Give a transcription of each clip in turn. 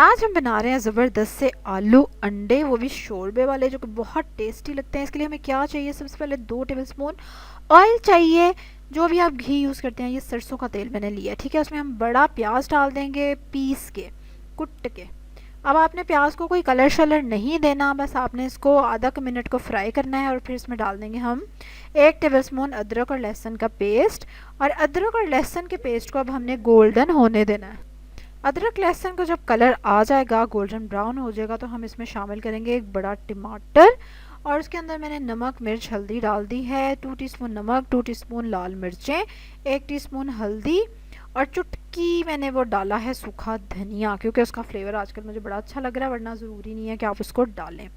आज हम बना रहे हैं ज़बरदस्त से आलू अंडे, वो भी शोरबे वाले, जो कि बहुत टेस्टी लगते हैं। इसके लिए हमें क्या चाहिए? सबसे पहले 2 टेबलस्पून ऑयल चाहिए। जो भी आप घी यूज़ करते हैं, ये सरसों का तेल मैंने लिया है, ठीक है। उसमें हम बड़ा प्याज डाल देंगे, पीस के, कुट के। अब आपने प्याज को कोई कलर शलर नहीं देना, बस आपने इसको आधा मिनट को फ्राई करना है। और फिर इसमें डाल देंगे हम 1 टेबलस्पून अदरक और लहसुन का पेस्ट। और अदरक और लहसुन के पेस्ट को अब हमने गोल्डन होने देना है। अदरक लहसुन का जब कलर आ जाएगा, गोल्डन ब्राउन हो जाएगा, तो हम इसमें शामिल करेंगे 1 बड़ा टमाटर। और उसके अंदर मैंने नमक, मिर्च, हल्दी डाल दी है। 2 टीस्पून नमक, 2 टीस्पून लाल मिर्चें, 1 टीस्पून हल्दी, और चुटकी मैंने वो डाला है सूखा धनिया, क्योंकि उसका फ्लेवर आजकल मुझे बड़ा अच्छा लग रहा है, वरना ज़रूरी नहीं है कि आप उसको डालें।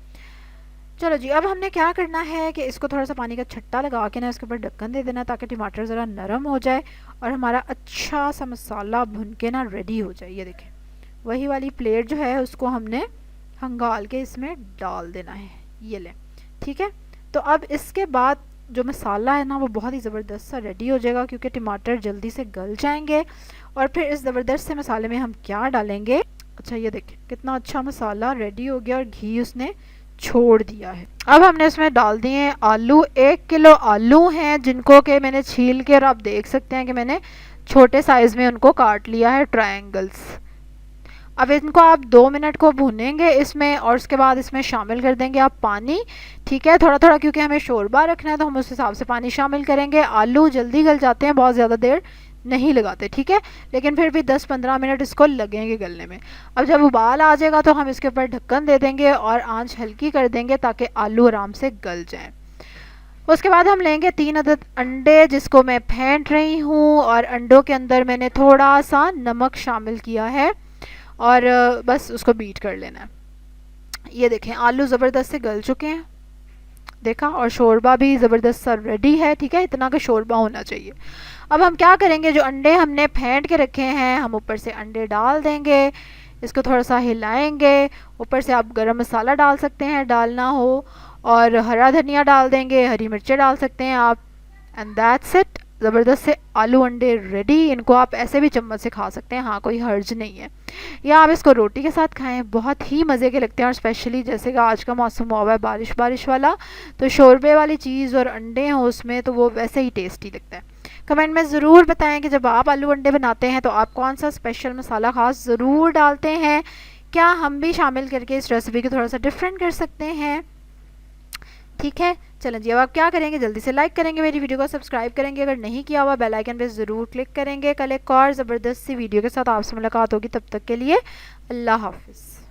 चलो जी, अब हमने क्या करना है कि इसको थोड़ा सा पानी का छट्टा लगा के ना इसके ऊपर ढक्कन दे देना, ताकि टमाटर ज़रा नरम हो जाए और हमारा अच्छा सा मसाला भुन के ना रेडी हो जाए। ये देखें, वही वाली प्लेट जो है उसको हमने हंगाल के इसमें डाल देना है। ये लें, ठीक है। तो अब इसके बाद जो मसाला है ना, वो बहुत ही ज़बरदस्त सा रेडी हो जाएगा, क्योंकि टमाटर जल्दी से गल जाएंगे। और फिर इस ज़बरदस्त से मसाले में हम क्या डालेंगे? अच्छा, ये देखें कितना अच्छा मसाला रेडी हो गया और घी उसने छोड़ दिया है। अब हमने इसमें डाल दिए हैं आलू। 1 किलो आलू हैं, जिनको कि मैंने छील के, और आप देख सकते हैं कि मैंने छोटे साइज़ में उनको काट लिया है, ट्रायंगल्स। अब इनको आप 2 मिनट को भूनेंगे इसमें, और उसके बाद इसमें शामिल कर देंगे आप पानी, ठीक है। थोड़ा थोड़ा, क्योंकि हमें शोरबा रखना है तो हम उस हिसाब से पानी शामिल करेंगे। आलू जल्दी गल जाते हैं, बहुत ज़्यादा देर नहीं लगाते, ठीक है। लेकिन फिर भी 10-15 मिनट इसको लगेंगे गलने में। अब जब उबाल आ जाएगा तो हम इसके ऊपर ढक्कन दे देंगे और आंच हल्की कर देंगे, ताकि आलू आराम से गल जाएँ। उसके बाद हम लेंगे 3 अदद अंडे, जिसको मैं फेंट रही हूँ, और अंडों के अंदर मैंने थोड़ा सा नमक शामिल किया है, और बस उसको बीट कर लेना है। ये देखें, आलू ज़बरदस्त से गल चुके हैं, देखा, और शोरबा भी ज़बरदस्त सा रेडी है, ठीक है। इतना का शोरबा होना चाहिए। अब हम क्या करेंगे, जो अंडे हमने फेंट के रखे हैं, हम ऊपर से अंडे डाल देंगे, इसको थोड़ा सा हिलाएंगे। ऊपर से आप गरम मसाला डाल सकते हैं, डालना हो, और हरा धनिया डाल देंगे, हरी मिर्चें डाल सकते हैं आप। एंड दैट्स इट, ज़बरदस्त से आलू अंडे रेडी। इनको आप ऐसे भी चम्मच से खा सकते हैं, हाँ, कोई हर्ज नहीं है। या आप इसको रोटी के साथ खाएं, बहुत ही मज़े के लगते हैं। और स्पेशली जैसे कि आज का मौसम हुआ है बारिश बारिश वाला, तो शोरबे वाली चीज़ और अंडे हों उसमें, तो वो वैसे ही टेस्टी लगता है। कमेंट में ज़रूर बताएं कि जब आप आलू अंडे बनाते हैं तो आप कौन सा स्पेशल मसाला ख़ास ज़रूर डालते हैं। क्या हम भी शामिल करके इस रेसिपी को थोड़ा सा डिफरेंट कर सकते हैं? ठीक है, चलें जी। अब आप क्या करेंगे, जल्दी से लाइक करेंगे, मेरी वीडियो को सब्सक्राइब करेंगे, अगर नहीं किया हुआ बेल आइकन पे ज़रूर क्लिक करेंगे। कल एक और ज़बरदस्त सी वीडियो के साथ आपसे मुलाकात होगी, तब तक के लिए अल्लाह हाफ़िज़।